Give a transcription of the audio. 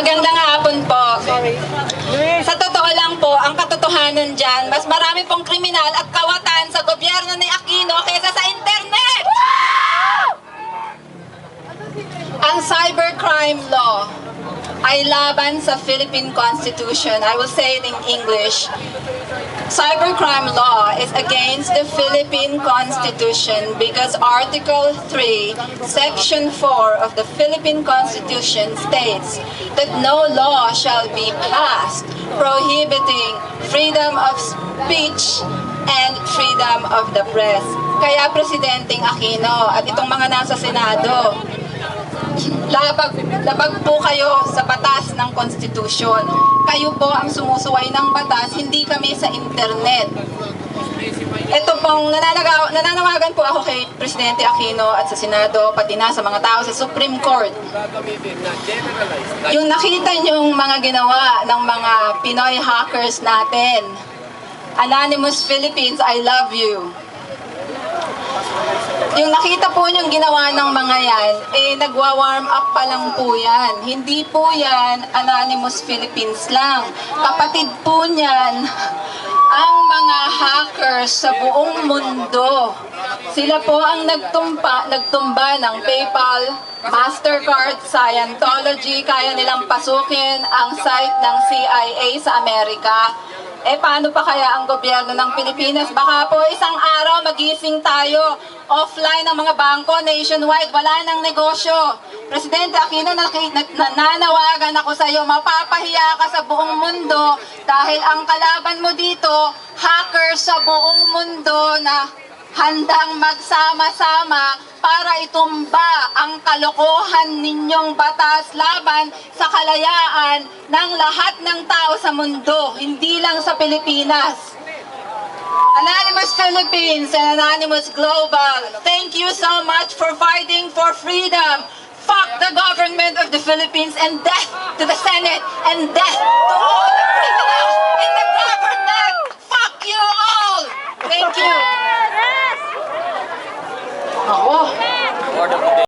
Magandang hapon po. Sa totoo lang po, ang katotohanan dyan, mas marami pong kriminal at kawatan sa gobyerno ni Aquino kaysa sa internet! Ang cybercrime law ay laban sa Philippine Constitution. I will say it in English. Cybercrime law is against the Philippine Constitution because Article 3, Section 4 of the Philippine Constitution states that no law shall be passed prohibiting freedom of speech and freedom of the press. Kaya Presidenteng Aquino at itong mga nasa Senado, labag po kayo sa batas ng konstitusyon. Kayo po ang sumusuway ng batas, hindi kami sa internet. Ito pong nananawagan po ako kay Presidente Aquino at sa Senado, pati na sa mga tao sa Supreme Court. Yung nakita niyong mga ginawa ng mga Pinoy hackers natin, Anonymous Philippines, I love you. Yung nakita po niyong ginawa ng mga yan, nagwa-warm up pa lang po yan. Hindi po yan Anonymous Philippines lang. Kapatid po niyan ang mga hackers sa buong mundo. Sila po ang nagtumba ng PayPal, Mastercard, Scientology. Kaya nilang pasukin ang site ng CIA sa Amerika. Paano pa kaya ang gobyerno ng Pilipinas? Baka po isang araw magising tayo, offline ang mga bangko nationwide, wala nang negosyo. Presidente Aquino, nananawagan ako sa iyo, mapapahiya ka sa buong mundo dahil ang kalaban mo dito, hackers sa buong mundo na handang magsama-sama para itumba ang kalokohan ninyong batas laban sa kalayaan ng lahat ng tao sa mundo, hindi lang sa Pilipinas. Anonymous Philippines and Anonymous Global, thank you so much for fighting for freedom. Fuck the government of the Philippines and death to the Senate and death to all the criminals!